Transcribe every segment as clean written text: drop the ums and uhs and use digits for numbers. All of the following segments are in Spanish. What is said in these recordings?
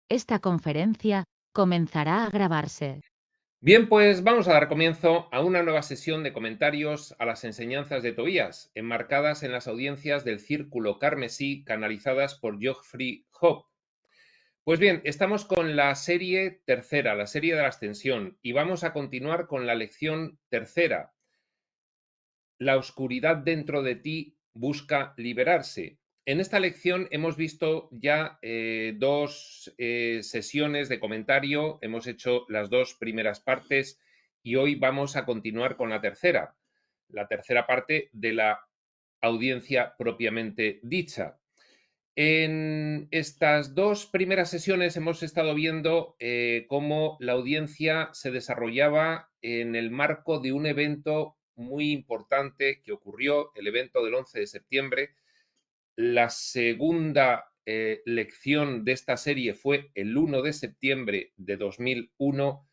Esta conferencia comenzará a grabarse. Bien, pues vamos a dar comienzo a una nueva sesión de comentarios a las enseñanzas de Tobías, enmarcadas en las audiencias del Círculo Carmesí canalizadas por Geoffrey Hope. Pues bien, estamos con la serie tercera, la serie de la ascensión, y vamos a continuar con la lección tercera. La oscuridad dentro de ti busca liberarse. En esta lección hemos visto ya dos sesiones de comentario, hemos hecho las dos primeras partes y hoy vamos a continuar con la tercera parte de la audiencia propiamente dicha. En estas dos primeras sesiones hemos estado viendo cómo la audiencia se desarrollaba en el marco de un evento muy importante que ocurrió, el evento del 11 de septiembre. La segunda lección de esta serie fue el 1 de septiembre de 2001.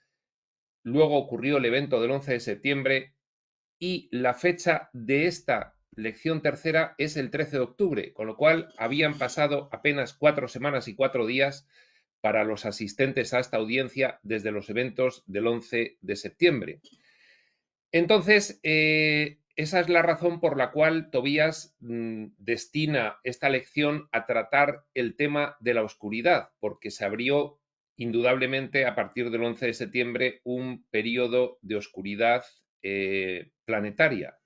Luego ocurrió el evento del 11 de septiembre y la fecha de esta lección tercera es el 13 de octubre, con lo cual habían pasado apenas 4 semanas y 4 días para los asistentes a esta audiencia desde los eventos del 11 de septiembre. Entonces, esa es la razón por la cual Tobías destina esta lección a tratar el tema de la oscuridad, porque se abrió indudablemente a partir del 11 de septiembre un periodo de oscuridad planetaria.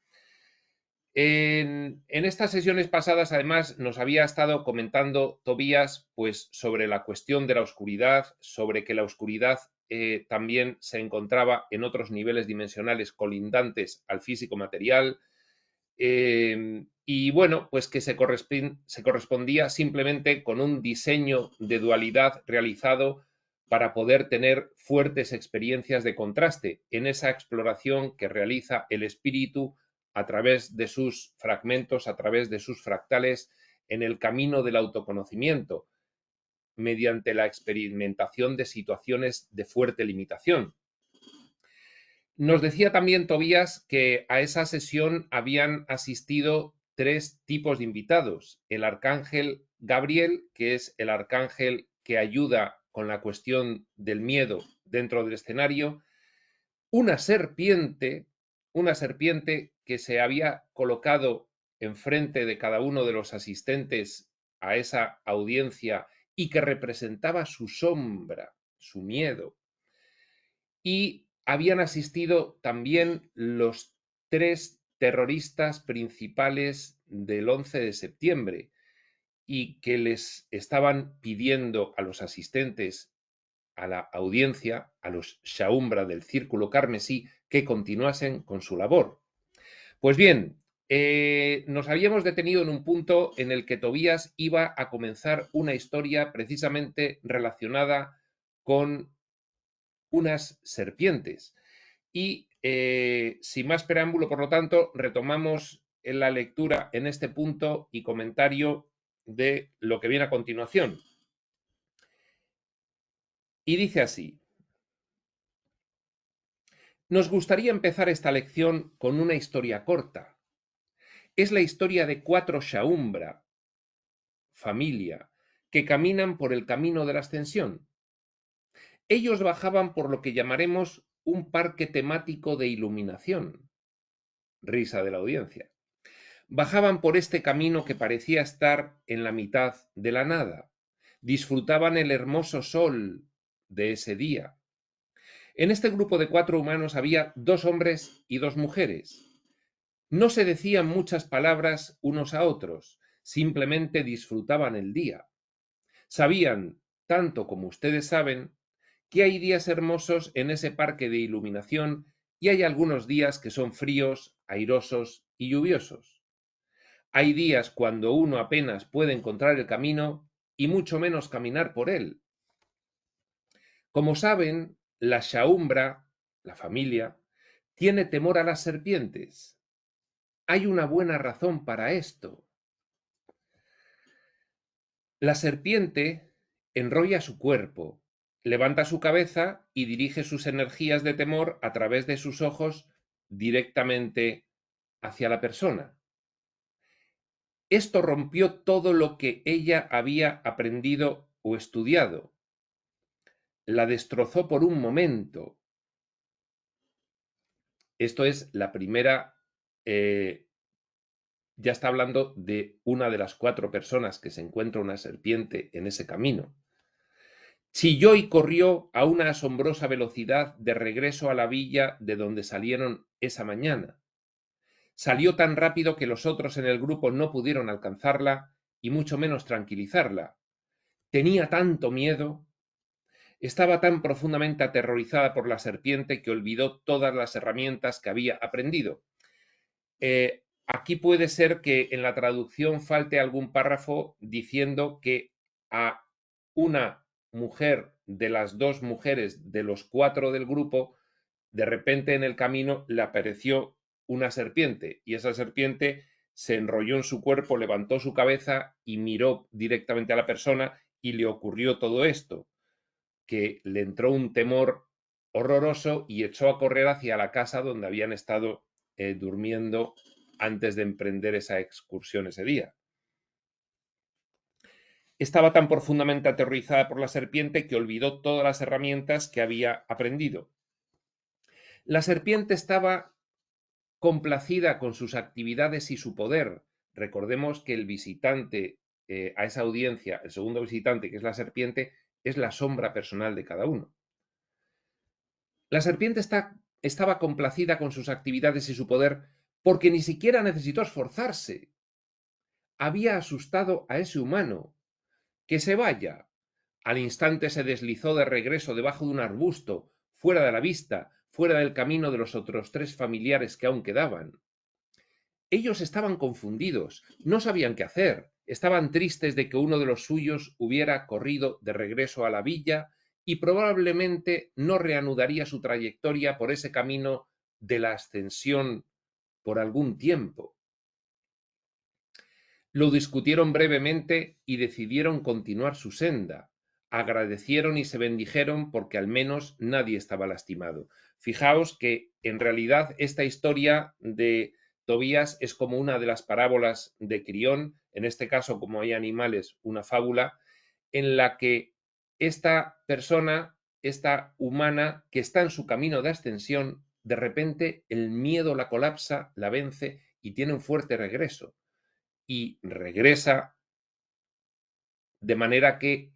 En estas sesiones pasadas, además, nos había estado comentando Tobías pues, sobre la cuestión de la oscuridad, sobre que la oscuridad también se encontraba en otros niveles dimensionales colindantes al físico material, y bueno, pues que se correspondía simplemente con un diseño de dualidad realizado para poder tener fuertes experiencias de contraste en esa exploración que realiza el espíritu a través de sus fragmentos, a través de sus fractales, en el camino del autoconocimiento, mediante la experimentación de situaciones de fuerte limitación. Nos decía también Tobías que a esa sesión habían asistido 3 tipos de invitados. El arcángel Gabriel, que es el arcángel que ayuda con la cuestión del miedo dentro del escenario, una serpiente que se había colocado enfrente de cada uno de los asistentes a esa audiencia y que representaba su sombra, su miedo. Y habían asistido también los 3 terroristas principales del 11 de septiembre y que les estaban pidiendo a los asistentes a la audiencia, a los Shaumbra del Círculo Carmesí, que continuasen con su labor. Pues bien, nos habíamos detenido en un punto en el que Tobías iba a comenzar una historia precisamente relacionada con unas serpientes. Y sin más preámbulo, por lo tanto, retomamos en la lectura en este punto y comentario de lo que viene a continuación. Y dice así: nos gustaría empezar esta lección con una historia corta. Es la historia de 4 Shaumbra, familia, que caminan por el camino de la ascensión. Ellos bajaban por lo que llamaremos un parque temático de iluminación. Risa de la audiencia. Bajaban por este camino que parecía estar en la mitad de la nada. Disfrutaban el hermoso sol de ese día. En este grupo de 4 humanos había 2 hombres y 2 mujeres. No se decían muchas palabras unos a otros, simplemente disfrutaban el día. Sabían, tanto como ustedes saben, que hay días hermosos en ese parque de iluminación y hay algunos días que son fríos, airosos y lluviosos. Hay días cuando uno apenas puede encontrar el camino y mucho menos caminar por él. Como saben, la Shaumbra, la familia, tiene temor a las serpientes. Hay una buena razón para esto. La serpiente enrolla su cuerpo, levanta su cabeza y dirige sus energías de temor a través de sus ojos directamente hacia la persona. Esto rompió todo lo que ella había aprendido o estudiado. la destrozó por un momento. Esto es la primera, ya está hablando de una de las 4 personas que se encuentra una serpiente en ese camino. Chilló y corrió a una asombrosa velocidad de regreso a la villa de donde salieron esa mañana. Salió tan rápido que los otros en el grupo no pudieron alcanzarla y mucho menos tranquilizarla. Tenía tanto miedo, estaba tan profundamente aterrorizada por la serpiente que olvidó todas las herramientas que había aprendido. Aquí puede ser que en la traducción falte algún párrafo diciendo que a una mujer de las 2 mujeres de los 4 del grupo, de repente en el camino le apareció una serpiente y esa serpiente se enrolló en su cuerpo, levantó su cabeza y miró directamente a la persona y le ocurrió todo esto, que le entró un temor horroroso y echó a correr hacia la casa donde habían estado durmiendo antes de emprender esa excursión ese día. Estaba tan profundamente aterrorizada por la serpiente que olvidó todas las herramientas que había aprendido. La serpiente estaba complacida con sus actividades y su poder. Recordemos que el visitante a esa audiencia, el segundo visitante, que es la serpiente, es la sombra personal de cada uno. La serpiente estaba complacida con sus actividades y su poder porque ni siquiera necesitó esforzarse. Había asustado a ese humano. ¡Que se vaya! Al instante se deslizó de regreso debajo de un arbusto, fuera de la vista, fuera del camino de los otros 3 familiares que aún quedaban. Ellos estaban confundidos, no sabían qué hacer, estaban tristes de que uno de los suyos hubiera corrido de regreso a la villa y probablemente no reanudaría su trayectoria por ese camino de la ascensión por algún tiempo. Lo discutieron brevemente y decidieron continuar su senda. Agradecieron y se bendijeron porque al menos nadie estaba lastimado. Fijaos que en realidad esta historia de Tobías es como una de las parábolas de Crión, en este caso, como hay animales, una fábula, en la que esta persona, esta humana que está en su camino de ascensión, de repente el miedo la colapsa, la vence y tiene un fuerte regreso. Y regresa de manera que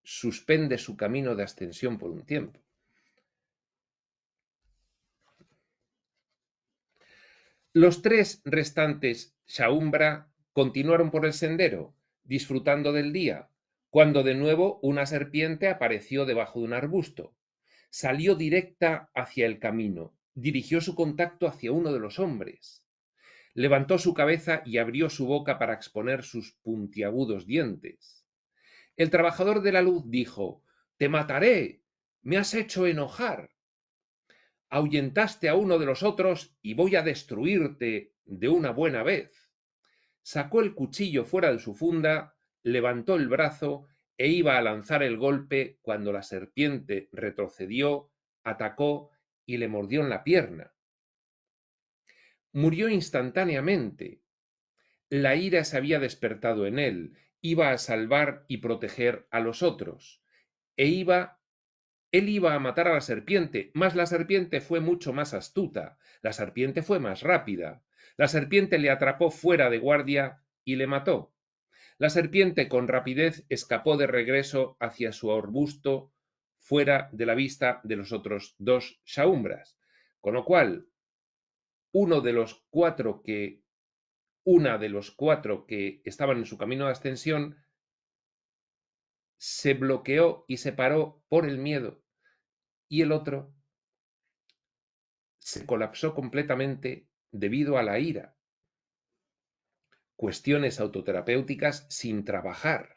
suspende su camino de ascensión por un tiempo. Los 3 restantes Shaumbra continuaron por el sendero, disfrutando del día, cuando de nuevo una serpiente apareció debajo de un arbusto. Salió directa hacia el camino, dirigió su contacto hacia uno de los hombres. Levantó su cabeza y abrió su boca para exponer sus puntiagudos dientes. El trabajador de la luz dijo: «Te mataré, me has hecho enojar. Ahuyentaste a uno de los otros y voy a destruirte de una buena vez». Sacó el cuchillo fuera de su funda, levantó el brazo e iba a lanzar el golpe cuando la serpiente retrocedió, atacó y le mordió en la pierna. Murió instantáneamente. La ira se había despertado en él, iba a salvar y proteger a los otros, él iba a matar a la serpiente, mas la serpiente fue mucho más astuta, la serpiente fue más rápida, la serpiente le atrapó fuera de guardia y le mató. La serpiente con rapidez escapó de regreso hacia su arbusto, fuera de la vista de los otros 2 Shaumbras, con lo cual una de los 4 que estaban en su camino de ascensión se bloqueó y se paró por el miedo, y el otro se colapsó completamente debido a la ira. Cuestiones autoterapéuticas sin trabajar.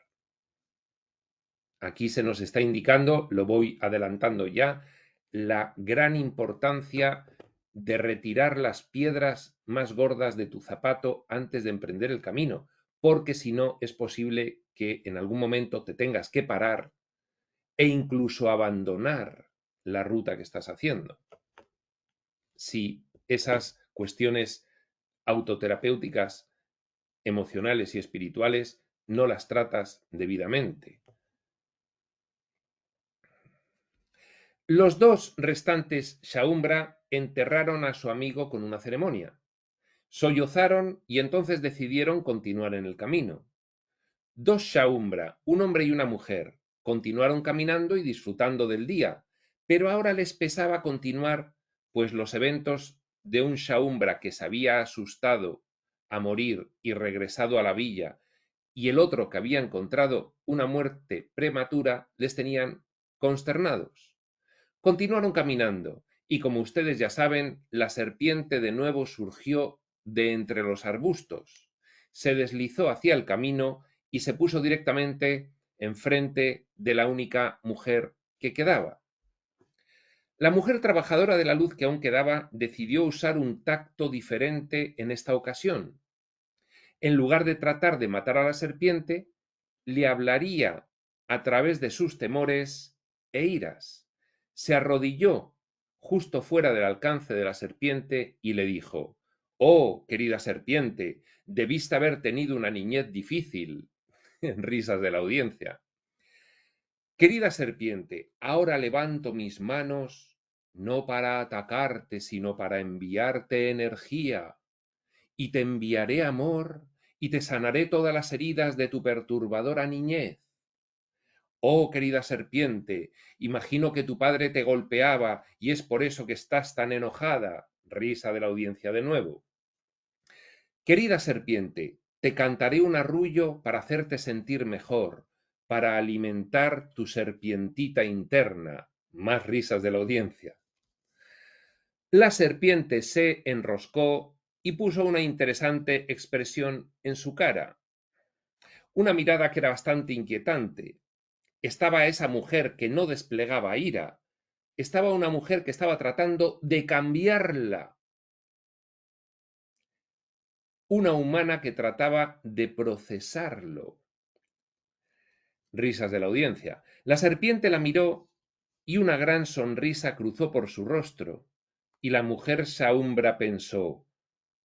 Aquí se nos está indicando, lo voy adelantando ya, la gran importancia de retirar las piedras más gordas de tu zapato antes de emprender el camino, porque si no es posible que en algún momento te tengas que parar e incluso abandonar la ruta que estás haciendo. Si esas cuestiones autoterapéuticas, emocionales y espirituales no las tratas debidamente. Los dos restantes Shaumbra enterraron a su amigo con una ceremonia. Sollozaron y entonces decidieron continuar en el camino. Dos Shaumbra, un hombre y una mujer, continuaron caminando y disfrutando del día, pero ahora les pesaba continuar, pues los eventos de un Shaumbra que se había asustado a morir y regresado a la villa, y el otro que había encontrado una muerte prematura, les tenían consternados. Continuaron caminando, y como ustedes ya saben, la serpiente de nuevo surgió de entre los arbustos, se deslizó hacia el camino y se puso directamente enfrente de la única mujer que quedaba. La mujer trabajadora de la luz que aún quedaba decidió usar un tacto diferente en esta ocasión. En lugar de tratar de matar a la serpiente, le hablaría a través de sus temores e iras. Se arrodilló justo fuera del alcance de la serpiente y le dijo: «Oh, querida serpiente, debiste haber tenido una niñez difícil». Risas de la audiencia. «Querida serpiente, ahora levanto mis manos no para atacarte, sino para enviarte energía, y te enviaré amor, y te sanaré todas las heridas de tu perturbadora niñez. Oh, querida serpiente, imagino que tu padre te golpeaba y es por eso que estás tan enojada». Risa de la audiencia de nuevo. «Querida serpiente, te cantaré un arrullo para hacerte sentir mejor, para alimentar tu serpientita interna». Más risas de la audiencia. La serpiente se enroscó y puso una interesante expresión en su cara, una mirada que era bastante inquietante. Estaba esa mujer que no desplegaba ira, estaba una mujer que estaba tratando de cambiarla, una humana que trataba de procesarlo. Risas de la audiencia. La serpiente la miró y una gran sonrisa cruzó por su rostro, y la mujer Shaumbra pensó: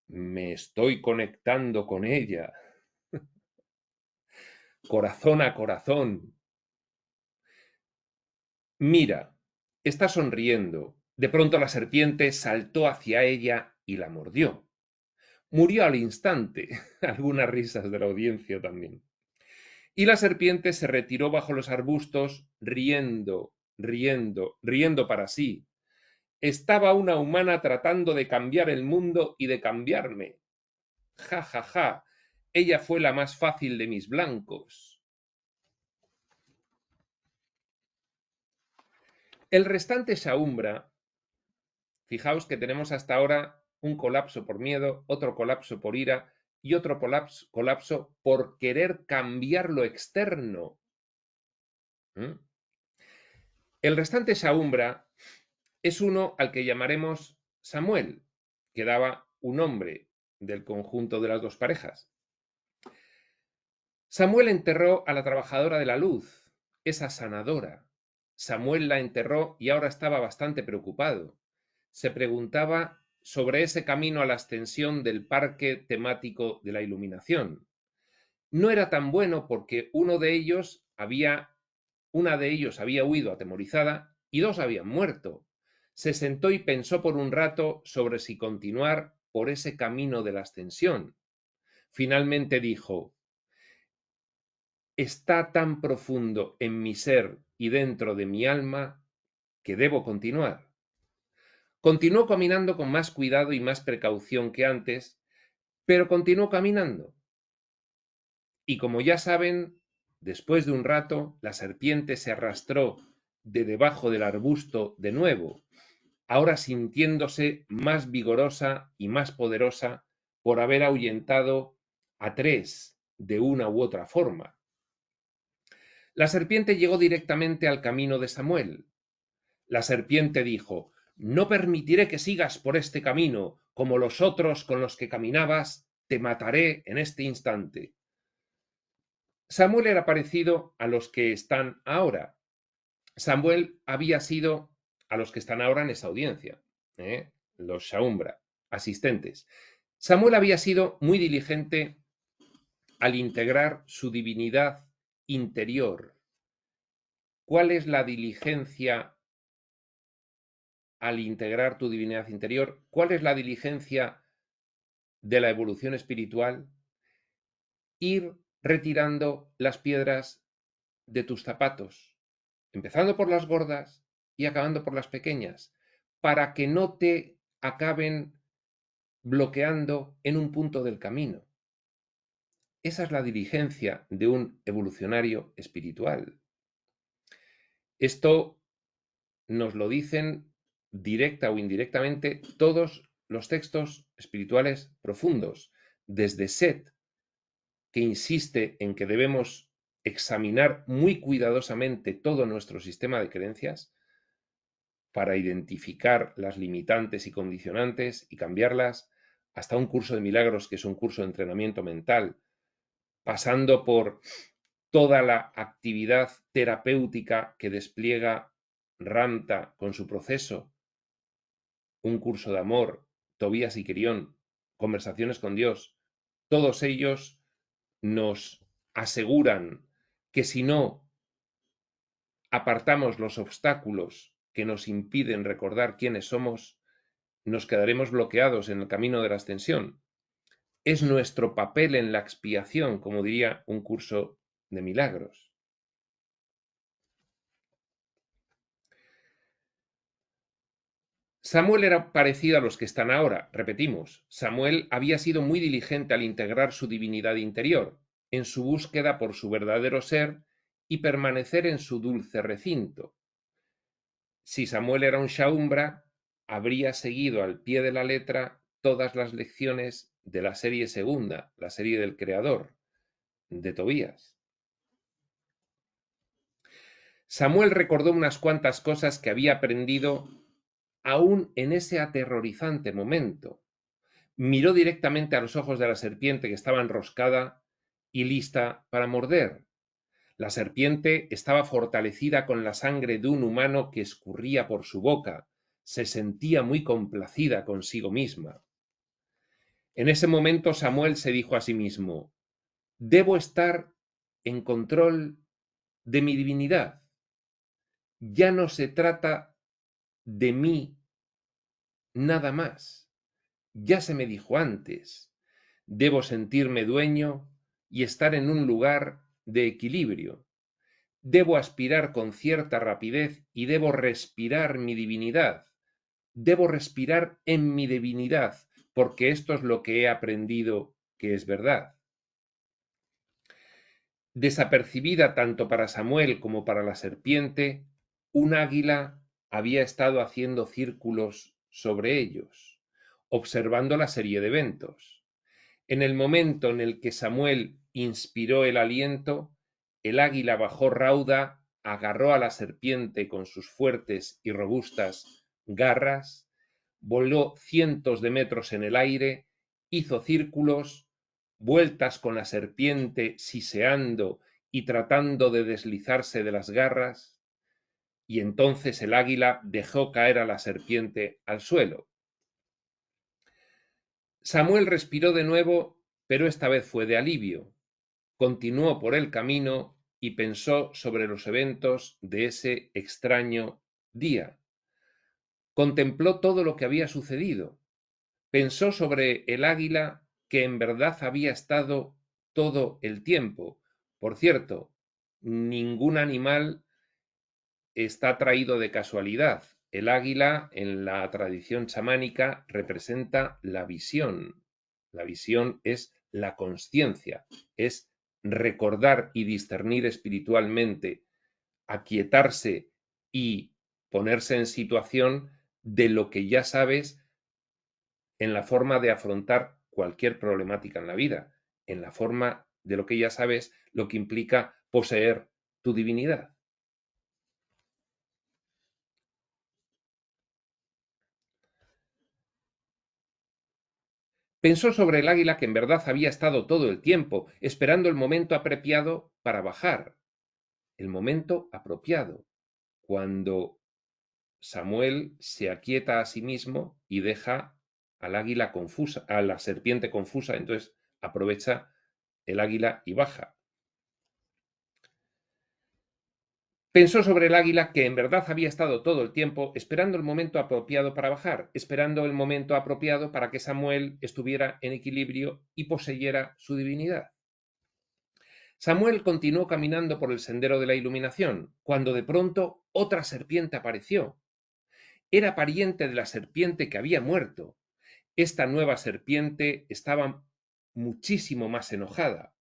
«Me estoy conectando con ella, corazón a corazón. Mira, está sonriendo». De pronto la serpiente saltó hacia ella y la mordió. Murió al instante. Algunas risas de la audiencia también. Y la serpiente se retiró bajo los arbustos, riendo, riendo, riendo para sí. Estaba una humana tratando de cambiar el mundo y de cambiarme. Ja, ja, ja. Ella fue la más fácil de mis blancos. El restante Shaumbra, fijaos que tenemos hasta ahora un colapso por miedo, otro colapso por ira y otro colapso por querer cambiar lo externo. El restante Shaumbra es uno al que llamaremos Samuel, que daba un nombre del conjunto de las dos parejas. Samuel enterró a la trabajadora de la luz, esa sanadora. Samuel la enterró y ahora estaba bastante preocupado. Se preguntaba sobre ese camino a la extensión del parque temático de la iluminación. No era tan bueno porque una de ellos había huido atemorizada y dos habían muerto. Se sentó y pensó por un rato sobre si continuar por ese camino de la ascensión. Finalmente dijo: «Está tan profundo en mi ser y dentro de mi alma que debo continuar». Continuó caminando con más cuidado y más precaución que antes, pero continuó caminando. Y como ya saben, después de un rato, la serpiente se arrastró de debajo del arbusto de nuevo, ahora sintiéndose más vigorosa y más poderosa por haber ahuyentado a tres de una u otra forma. La serpiente llegó directamente al camino de Samuel. La serpiente dijo: «No permitiré que sigas por este camino, como los otros con los que caminabas, te mataré en este instante». Samuel era parecido a los que están ahora. Samuel había sido a los que están ahora en esa audiencia, los Shaumbra, asistentes. Samuel había sido muy diligente al integrar su divinidad interior. ¿Cuál es la diligencia al integrar tu divinidad interior? ¿Cuál es la diligencia de la evolución espiritual? Ir retirando las piedras de tus zapatos, empezando por las gordas y acabando por las pequeñas, para que no te acaben bloqueando en un punto del camino. Esa es la diligencia de un evolucionario espiritual. Esto nos lo dicen directa o indirectamente todos los textos espirituales profundos, desde Set, que insiste en que debemos examinar muy cuidadosamente todo nuestro sistema de creencias para identificar las limitantes y condicionantes y cambiarlas, hasta un curso de milagros, que es un curso de entrenamiento mental, pasando por toda la actividad terapéutica que despliega Ramta con su proceso, un curso de amor, Tobías y Quirión, conversaciones con Dios, todos ellos nos aseguran que si no apartamos los obstáculos que nos impiden recordar quiénes somos, nos quedaremos bloqueados en el camino de la ascensión. Es nuestro papel en la expiación, como diría un curso de milagros. Samuel era parecido a los que están ahora, repetimos. Samuel había sido muy diligente al integrar su divinidad interior, en su búsqueda por su verdadero ser y permanecer en su dulce recinto. Si Samuel era un Shaumbra, habría seguido al pie de la letra todas las lecciones de la serie segunda, la serie del creador, de Tobías. Samuel recordó unas cuantas cosas que había aprendido aún en ese aterrorizante momento. Miró directamente a los ojos de la serpiente, que estaba enroscada y lista para morder. La serpiente estaba fortalecida con la sangre de un humano que escurría por su boca. Se sentía muy complacida consigo misma. En ese momento Samuel se dijo a sí mismo: debo estar en control de mi divinidad. Ya no se trata de mí nada más. Ya se me dijo antes, debo sentirme dueño y estar en un lugar de equilibrio. Debo aspirar con cierta rapidez y debo respirar mi divinidad. Debo respirar en mi divinidad, porque esto es lo que he aprendido que es verdad. Desapercibida tanto para Samuel como para la serpiente, un águila había estado haciendo círculos sobre ellos, observando la serie de eventos. En el momento en el que Samuel inspiró el aliento, el águila bajó rauda, agarró a la serpiente con sus fuertes y robustas garras, voló cientos de metros en el aire, hizo círculos, vueltas con la serpiente siseando y tratando de deslizarse de las garras, y entonces el águila dejó caer a la serpiente al suelo. Samuel respiró de nuevo, pero esta vez fue de alivio. Continuó por el camino y pensó sobre los eventos de ese extraño día. Contempló todo lo que había sucedido. Pensó sobre el águila que en verdad había estado todo el tiempo. Por cierto, ningún animal está traído de casualidad. El águila, en la tradición chamánica, representa la visión. La visión es la consciencia, es recordar y discernir espiritualmente, aquietarse y ponerse en situación de lo que ya sabes en la forma de afrontar cualquier problemática en la vida, en la forma de lo que ya sabes, lo que implica poseer tu divinidad. Pensó sobre el águila que en verdad había estado todo el tiempo esperando el momento apropiado para bajar. El momento apropiado, cuando Samuel se aquieta a sí mismo y deja al águila confusa, a la serpiente confusa, entonces aprovecha el águila y baja. Pensó sobre el águila que en verdad había estado todo el tiempo esperando el momento apropiado para bajar, esperando el momento apropiado para que Samuel estuviera en equilibrio y poseyera su divinidad. Samuel continuó caminando por el sendero de la iluminación, cuando de pronto otra serpiente apareció. Era pariente de la serpiente que había muerto. Esta nueva serpiente estaba muchísimo más enojada.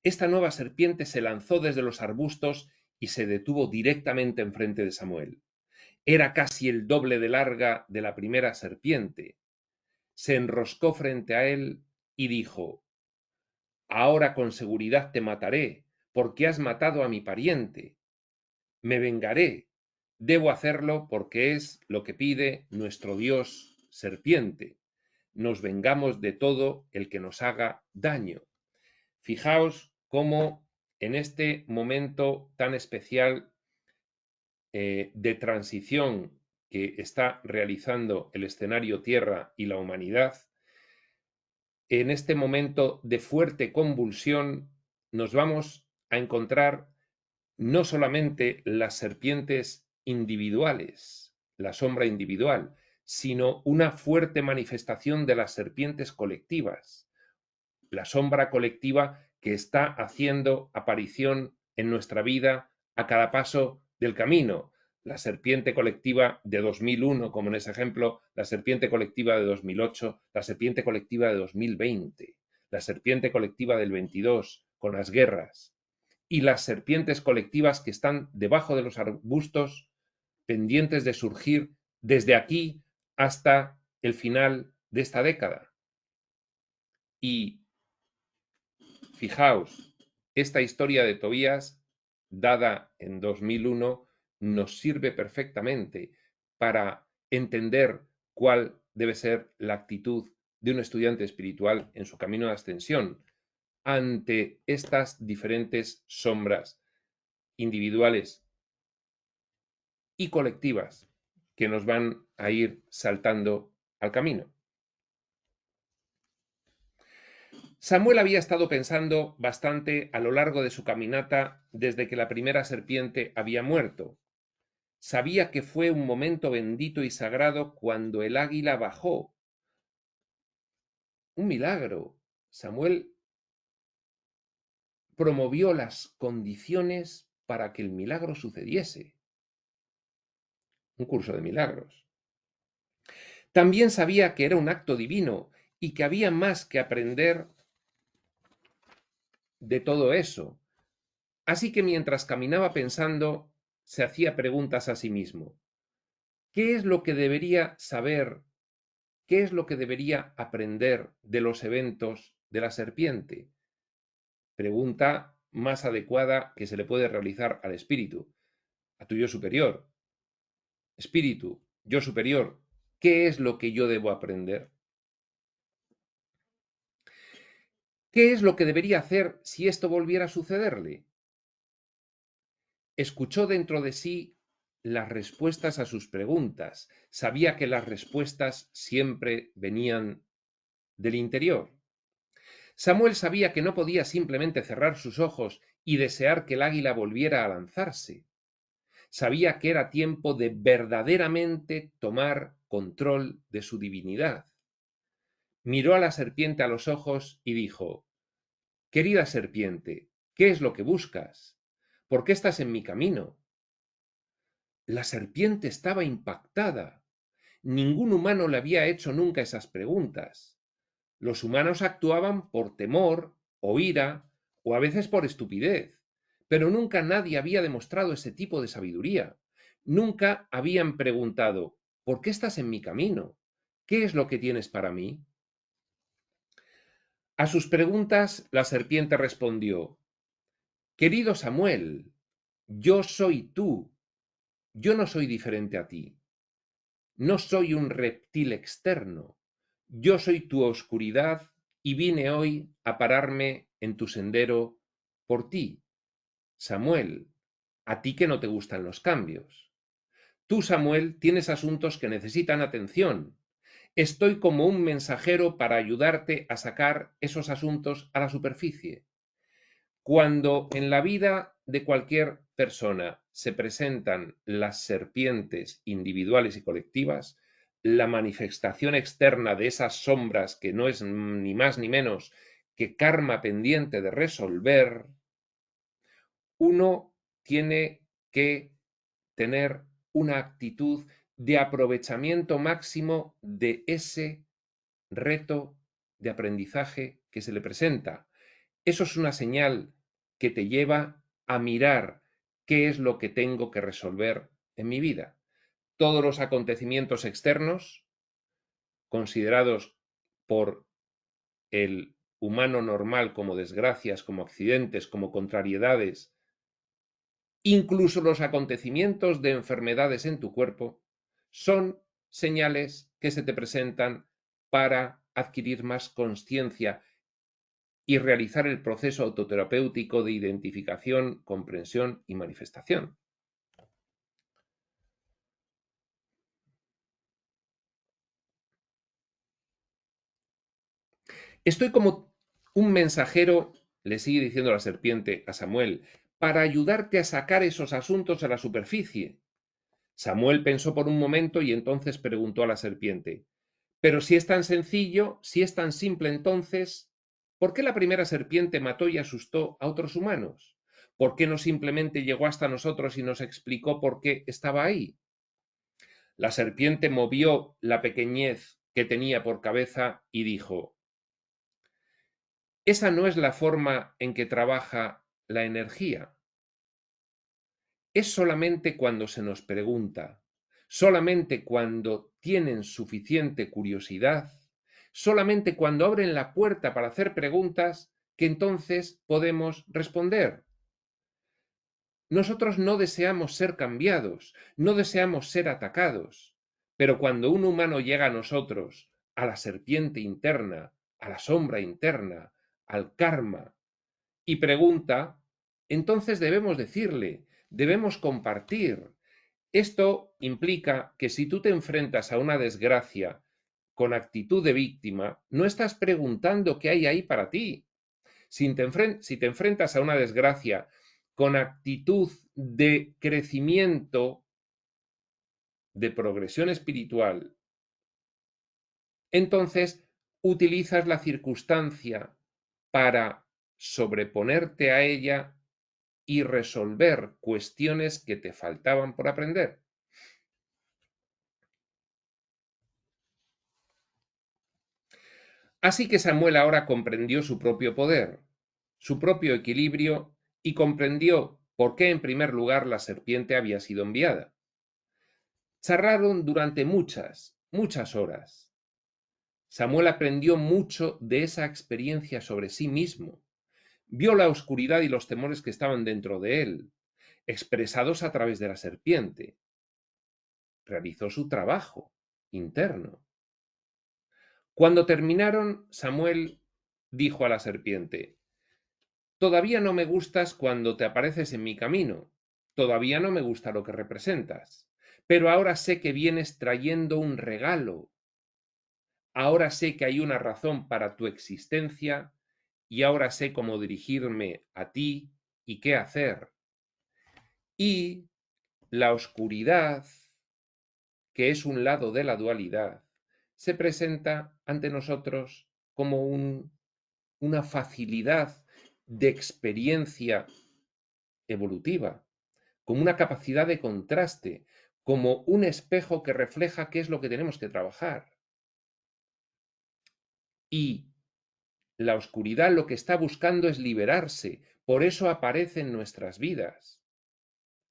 Esta nueva serpiente se lanzó desde los arbustos y se detuvo directamente enfrente de Samuel. Era casi el doble de larga de la primera serpiente. Se enroscó frente a él y dijo: Ahora con seguridad te mataré, porque has matado a mi pariente. Me vengaré. Debo hacerlo porque es lo que pide nuestro Dios serpiente. Nos vengamos de todo el que nos haga daño. Fijaos cómo en este momento tan especial de transición que está realizando el escenario Tierra y la humanidad, en este momento de fuerte convulsión, nos vamos a encontrar no solamente las serpientes individuales, la sombra individual, sino una fuerte manifestación de las serpientes colectivas, la sombra colectiva que está haciendo aparición en nuestra vida a cada paso del camino. La serpiente colectiva de 2001, como en ese ejemplo, la serpiente colectiva de 2008, la serpiente colectiva de 2020, la serpiente colectiva del 22, con las guerras, y las serpientes colectivas que están debajo de los arbustos, pendientes de surgir desde aquí hasta el final de esta década. Y fijaos, esta historia de Tobías, dada en 2001, nos sirve perfectamente para entender cuál debe ser la actitud de un estudiante espiritual en su camino de ascensión ante estas diferentes sombras individuales y colectivas que nos van a ir saltando al camino. Samuel había estado pensando bastante a lo largo de su caminata desde que la primera serpiente había muerto. Sabía que fue un momento bendito y sagrado cuando el águila bajó. Un milagro. Samuel promovió las condiciones para que el milagro sucediese. Un curso de milagros. También sabía que era un acto divino y que había más que aprender de todo eso. Así que mientras caminaba pensando, se hacía preguntas a sí mismo. ¿Qué es lo que debería saber? ¿Qué es lo que debería aprender de los eventos de la serpiente? Pregunta más adecuada que se le puede realizar al espíritu, a tu yo superior. Espíritu, yo superior, ¿qué es lo que yo debo aprender? ¿Qué es lo que debería hacer si esto volviera a sucederle? Escuchó dentro de sí las respuestas a sus preguntas. Sabía que las respuestas siempre venían del interior. Samuel sabía que no podía simplemente cerrar sus ojos y desear que el águila volviera a lanzarse. Sabía que era tiempo de verdaderamente tomar control de su divinidad. Miró a la serpiente a los ojos y dijo: Querida serpiente, ¿qué es lo que buscas? ¿Por qué estás en mi camino? La serpiente estaba impactada. Ningún humano le había hecho nunca esas preguntas. Los humanos actuaban por temor o ira o a veces por estupidez, pero nunca nadie había demostrado ese tipo de sabiduría. Nunca habían preguntado: ¿por qué estás en mi camino? ¿Qué es lo que tienes para mí? A sus preguntas la serpiente respondió: Querido Samuel, yo soy tú. Yo no soy diferente a ti. No soy un reptil externo. Yo soy tu oscuridad y vine hoy a pararme en tu sendero por ti. Samuel, a ti que no te gustan los cambios. Tú, Samuel, tienes asuntos que necesitan atención. Estoy como un mensajero para ayudarte a sacar esos asuntos a la superficie. Cuando en la vida de cualquier persona se presentan las serpientes individuales y colectivas, la manifestación externa de esas sombras que no es ni más ni menos que karma pendiente de resolver, uno tiene que tener una actitud de aprovechamiento máximo de ese reto de aprendizaje que se le presenta. Eso es una señal que te lleva a mirar qué es lo que tengo que resolver en mi vida. Todos los acontecimientos externos, considerados por el humano normal como desgracias, como accidentes, como contrariedades, incluso los acontecimientos de enfermedades en tu cuerpo, son señales que se te presentan para adquirir más conciencia y realizar el proceso autoterapéutico de identificación, comprensión y manifestación. Estoy como un mensajero, le sigue diciendo la serpiente a Samuel, para ayudarte a sacar esos asuntos a la superficie. Samuel pensó por un momento y entonces preguntó a la serpiente, pero si es tan sencillo, si es tan simple entonces, ¿por qué la primera serpiente mató y asustó a otros humanos? ¿Por qué no simplemente llegó hasta nosotros y nos explicó por qué estaba ahí? La serpiente movió la pequeñez que tenía por cabeza y dijo, esa no es la forma en que trabaja la energía. Es solamente cuando se nos pregunta, solamente cuando tienen suficiente curiosidad, solamente cuando abren la puerta para hacer preguntas, que entonces podemos responder. Nosotros no deseamos ser cambiados, no deseamos ser atacados, pero cuando un humano llega a nosotros, a la serpiente interna, a la sombra interna, al karma, y pregunta, entonces debemos decirle, debemos compartir. Esto implica que si tú te enfrentas a una desgracia con actitud de víctima, no estás preguntando qué hay ahí para ti. Si te enfrentas a una desgracia con actitud de crecimiento, de progresión espiritual, entonces utilizas la circunstancia para sobreponerte a ella y resolver cuestiones que te faltaban por aprender. Así que Samuel ahora comprendió su propio poder, su propio equilibrio y comprendió por qué en primer lugar la serpiente había sido enviada. Charlaron durante muchas horas. Samuel aprendió mucho de esa experiencia sobre sí mismo. Vio la oscuridad y los temores que estaban dentro de él, expresados a través de la serpiente. Realizó su trabajo interno. Cuando terminaron, Samuel dijo a la serpiente, todavía no me gustas cuando te apareces en mi camino, todavía no me gusta lo que representas, pero ahora sé que vienes trayendo un regalo, ahora sé que hay una razón para tu existencia y ahora sé cómo dirigirme a ti y qué hacer. Y la oscuridad, que es un lado de la dualidad, se presenta ante nosotros como una facilidad de experiencia evolutiva, como una capacidad de contraste, como un espejo que refleja qué es lo que tenemos que trabajar. Y la oscuridad lo que está buscando es liberarse, por eso aparece en nuestras vidas.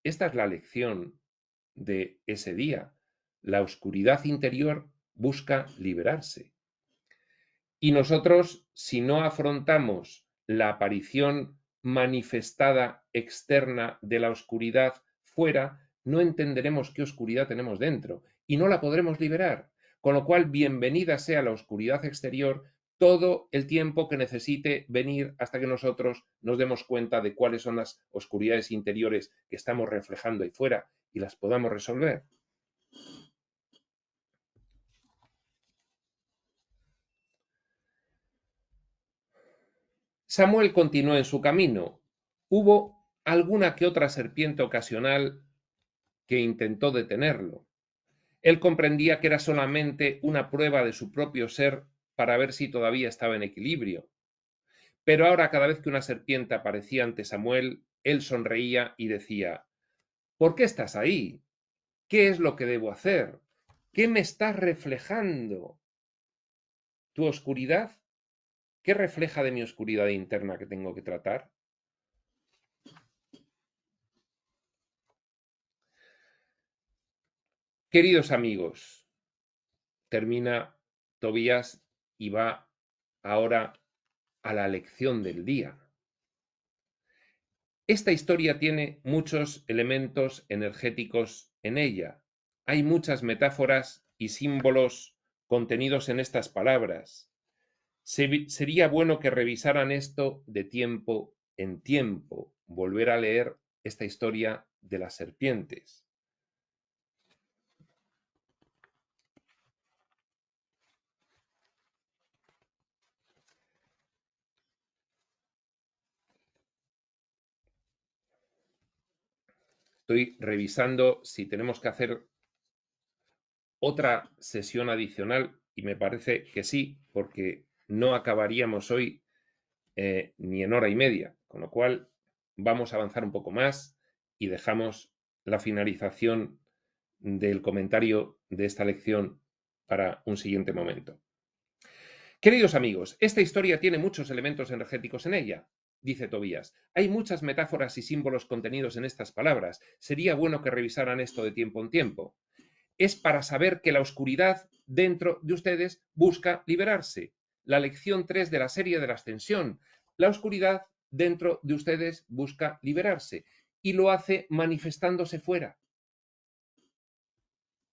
Esta es la lección de ese día. La oscuridad interior busca liberarse. Y nosotros, si no afrontamos la aparición manifestada externa de la oscuridad fuera, no entenderemos qué oscuridad tenemos dentro y no la podremos liberar. Con lo cual, bienvenida sea la oscuridad exterior todo el tiempo que necesite venir hasta que nosotros nos demos cuenta de cuáles son las oscuridades interiores que estamos reflejando ahí fuera y las podamos resolver. Samuel continuó en su camino. Hubo alguna que otra serpiente ocasional que intentó detenerlo. Él comprendía que era solamente una prueba de su propio ser para ver si todavía estaba en equilibrio. Pero ahora, cada vez que una serpiente aparecía ante Samuel, él sonreía y decía: ¿por qué estás ahí? ¿Qué es lo que debo hacer? ¿Qué me estás reflejando? ¿Tu oscuridad? ¿Qué refleja de mi oscuridad interna que tengo que tratar? Queridos amigos, termina Tobías y va ahora a la lección del día. Esta historia tiene muchos elementos energéticos en ella. Hay muchas metáforas y símbolos contenidos en estas palabras. Sería bueno que revisaran esto de tiempo en tiempo, volver a leer esta historia de las serpientes. Estoy revisando si tenemos que hacer otra sesión adicional y me parece que sí, porque no acabaríamos hoy ni en hora y media, con lo cual vamos a avanzar un poco más y dejamos la finalización del comentario de esta lección para un siguiente momento. Queridos amigos, esta historia tiene muchos elementos energéticos en ella, dice Tobías. Hay muchas metáforas y símbolos contenidos en estas palabras. Sería bueno que revisaran esto de tiempo en tiempo. Es para saber que la oscuridad dentro de ustedes busca liberarse. La lección 3 de la serie de la ascensión. La oscuridad dentro de ustedes busca liberarse y lo hace manifestándose fuera.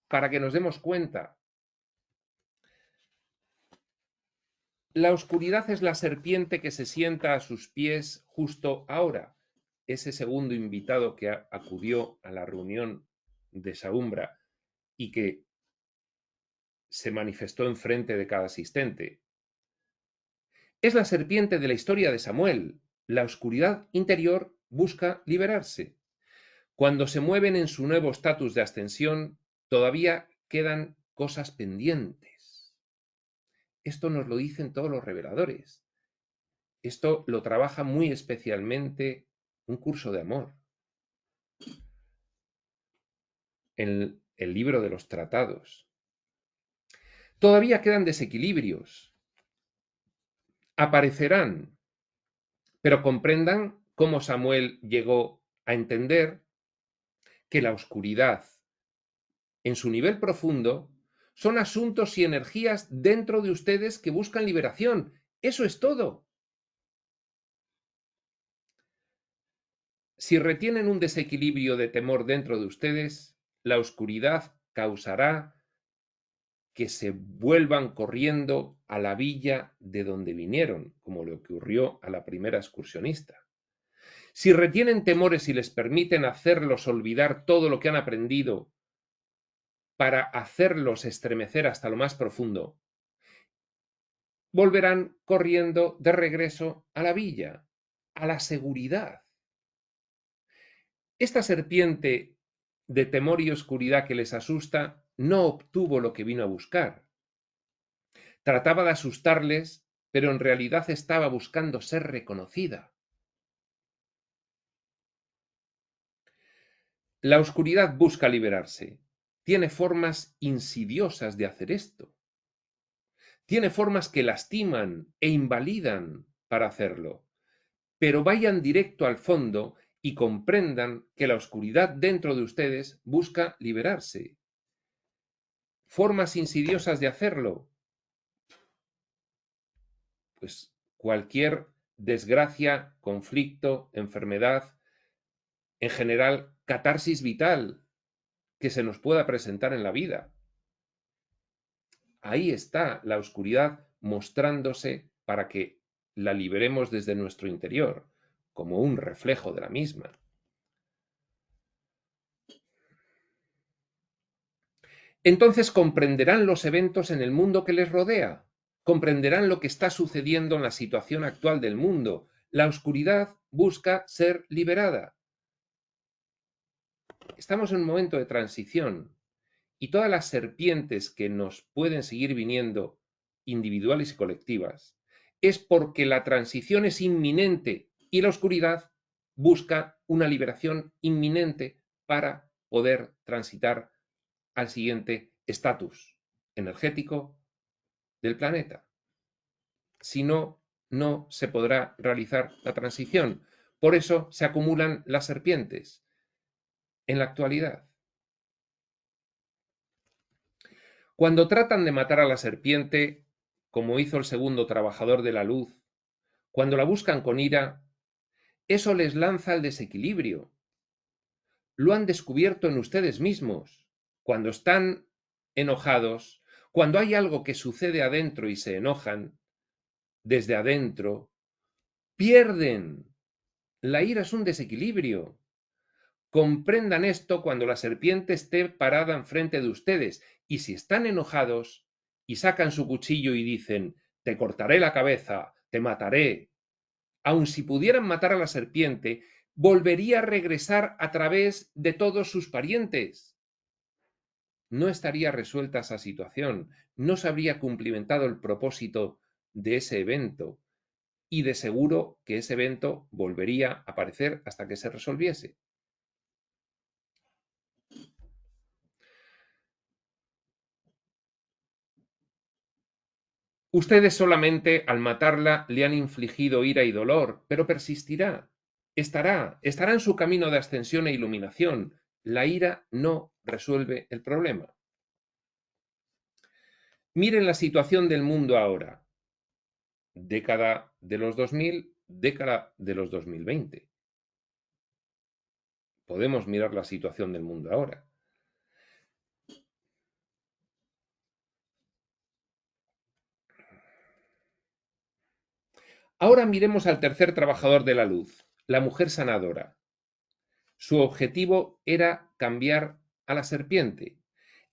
Para que nos demos cuenta. La oscuridad es la serpiente que se sienta a sus pies justo ahora. Ese segundo invitado que acudió a la reunión de Saumbra y que se manifestó enfrente de cada asistente. Es la serpiente de la historia de Samuel. La oscuridad interior busca liberarse. Cuando se mueven en su nuevo estatus de ascensión, todavía quedan cosas pendientes. Esto nos lo dicen todos los reveladores. Esto lo trabaja muy especialmente un curso de amor. En el libro de los tratados. Todavía quedan desequilibrios. Aparecerán, pero comprendan cómo Samuel llegó a entender que la oscuridad, en su nivel profundo, son asuntos y energías dentro de ustedes que buscan liberación. Eso es todo. Si retienen un desequilibrio de temor dentro de ustedes, la oscuridad causará que se vuelvan corriendo a la villa de donde vinieron, como le ocurrió a la primera excursionista. Si retienen temores y les permiten hacerlos olvidar todo lo que han aprendido para hacerlos estremecer hasta lo más profundo, volverán corriendo de regreso a la villa, a la seguridad. Esta serpiente de temor y oscuridad que les asusta no obtuvo lo que vino a buscar. Trataba de asustarles, pero en realidad estaba buscando ser reconocida. La oscuridad busca liberarse. Tiene formas insidiosas de hacer esto. Tiene formas que lastiman e invalidan para hacerlo. Pero vayan directo al fondo y comprendan que la oscuridad dentro de ustedes busca liberarse. Formas insidiosas de hacerlo. Pues cualquier desgracia, conflicto, enfermedad, en general, catarsis vital que se nos pueda presentar en la vida. Ahí está la oscuridad mostrándose para que la liberemos desde nuestro interior, como un reflejo de la misma. Entonces comprenderán los eventos en el mundo que les rodea, comprenderán lo que está sucediendo en la situación actual del mundo. La oscuridad busca ser liberada. estamos en un momento de transición y todas las serpientes que nos pueden seguir viniendo, individuales y colectivas, es porque la transición es inminente y la oscuridad busca una liberación inminente para poder transitar al siguiente estatus energético del planeta. Si no, no se podrá realizar la transición. Por eso se acumulan las serpientes en la actualidad. Cuando tratan de matar a la serpiente, como hizo el segundo trabajador de la luz, cuando la buscan con ira, eso les lanza al desequilibrio. Lo han descubierto en ustedes mismos. Cuando están enojados, cuando hay algo que sucede adentro y se enojan, desde adentro, pierden. La ira es un desequilibrio. Comprendan esto cuando la serpiente esté parada enfrente de ustedes, y si están enojados y sacan su cuchillo y dicen, te cortaré la cabeza, te mataré, aun si pudieran matar a la serpiente, volvería a regresar a través de todos sus parientes. No estaría resuelta esa situación, no se habría cumplimentado el propósito de ese evento, y de seguro que ese evento volvería a aparecer hasta que se resolviese. Ustedes solamente al matarla le han infligido ira y dolor, pero persistirá, estará en su camino de ascensión e iluminación. La ira no resuelve el problema. Miren la situación del mundo ahora, década de los 2000, década de los 2020. Podemos mirar la situación del mundo ahora. Ahora miremos al tercer trabajador de la luz, la mujer sanadora. Su objetivo era cambiar a la serpiente.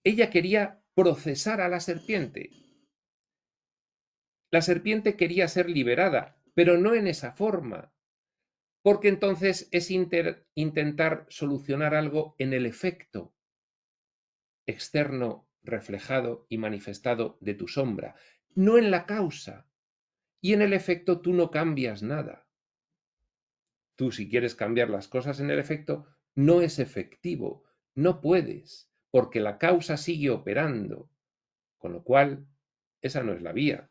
Ella quería procesar a la serpiente. La serpiente quería ser liberada, pero no en esa forma, porque entonces es intentar solucionar algo en el efecto externo reflejado y manifestado de tu sombra, no en la causa. Y en el efecto tú no cambias nada. Tú, si quieres cambiar las cosas en el efecto, no es efectivo, no puedes, porque la causa sigue operando, con lo cual esa no es la vía.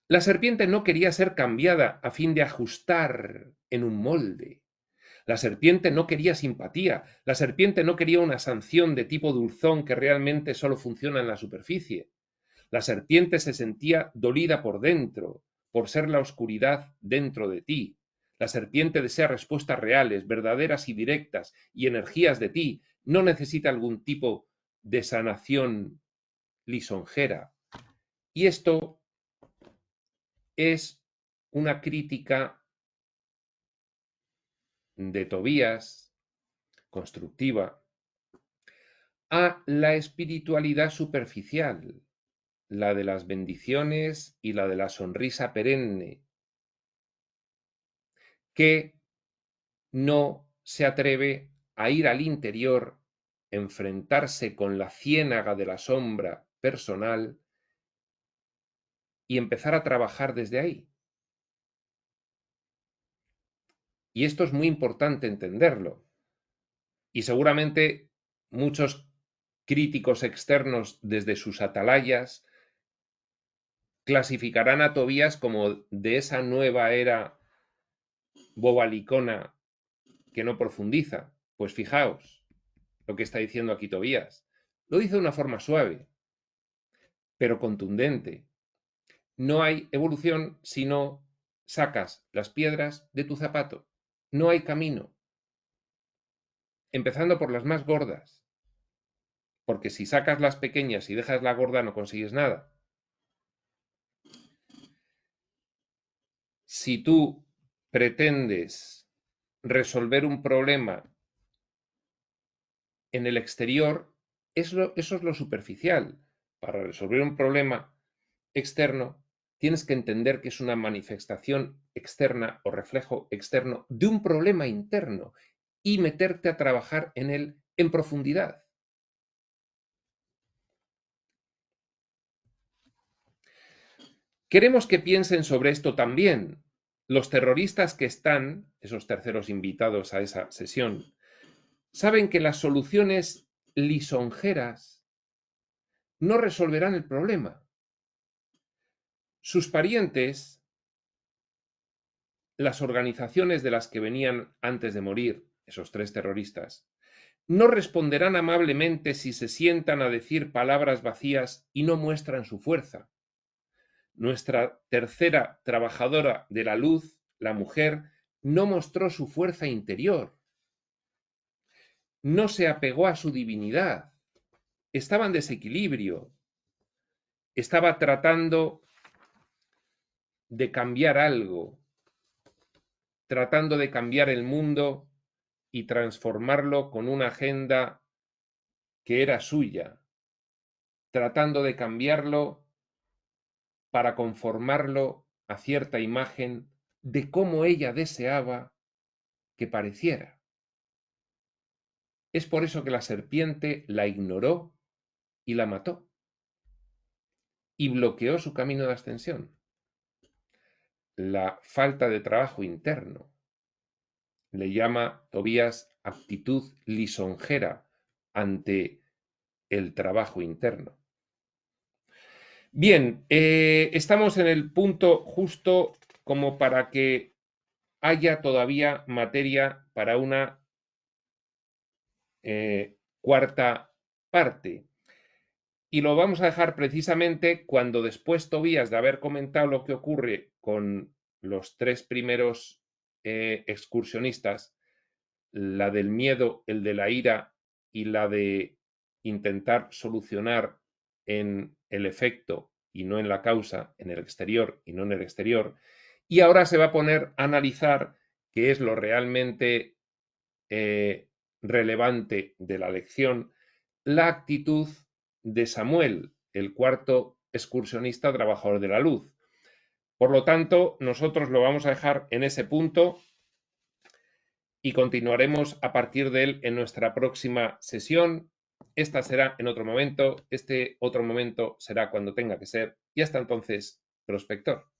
La serpiente no quería ser cambiada a fin de ajustar en un molde. La serpiente no quería simpatía, la serpiente no quería una sanción de tipo dulzón que realmente solo funciona en la superficie. La serpiente se sentía dolida por dentro, por ser la oscuridad dentro de ti. La serpiente desea respuestas reales, verdaderas y directas, y energías de ti. No necesita algún tipo de sanación lisonjera. Y esto es una crítica de Tobías, constructiva, a la espiritualidad superficial, la de las bendiciones y la de la sonrisa perenne, que no se atreve a ir al interior, enfrentarse con la ciénaga de la sombra personal y empezar a trabajar desde ahí. Y esto es muy importante entenderlo. Y seguramente muchos críticos externos desde sus atalayas clasificarán a Tobías como de esa nueva era bobalicona que no profundiza. Pues fijaos lo que está diciendo aquí Tobías. Lo dice de una forma suave, pero contundente. No hay evolución si no sacas las piedras de tu zapato. No hay camino. Empezando por las más gordas. Porque si sacas las pequeñas y dejas la gorda no consigues nada. Si tú pretendes resolver un problema en el exterior, eso es lo superficial. Para resolver un problema externo tienes que entender que es una manifestación externa o reflejo externo de un problema interno y meterte a trabajar en él en profundidad. Queremos que piensen sobre esto también. Los terroristas que están, esos terceros invitados a esa sesión, saben que las soluciones lisonjeras no resolverán el problema. Sus parientes, las organizaciones de las que venían antes de morir, esos 3 terroristas, no responderán amablemente si se sientan a decir palabras vacías y no muestran su fuerza. Nuestra tercera trabajadora de la luz, la mujer, no mostró su fuerza interior, no se apegó a su divinidad, estaba en desequilibrio, estaba tratando de cambiar algo, tratando de cambiar el mundo y transformarlo con una agenda que era suya, tratando de cambiarlo para conformarlo a cierta imagen de cómo ella deseaba que pareciera. Es por eso que la serpiente la ignoró y la mató y bloqueó su camino de ascensión. La falta de trabajo interno le llama Tobías actitud lisonjera ante el trabajo interno. Bien, estamos en el punto justo como para que haya todavía materia para una cuarta parte. Y lo vamos a dejar precisamente cuando después Tobías de haber comentado lo que ocurre con los 3 primeros excursionistas, la del miedo, el de la ira y la de intentar solucionar en el efecto y no en la causa, en el exterior y no en el exterior, y ahora se va a poner a analizar qué es lo realmente relevante de la lección, la actitud de Samuel, el cuarto excursionista trabajador de la luz. Por lo tanto, nosotros lo vamos a dejar en ese punto y continuaremos a partir de él en nuestra próxima sesión. Esta será en otro momento, este otro momento será cuando tenga que ser, y hasta entonces, prospector.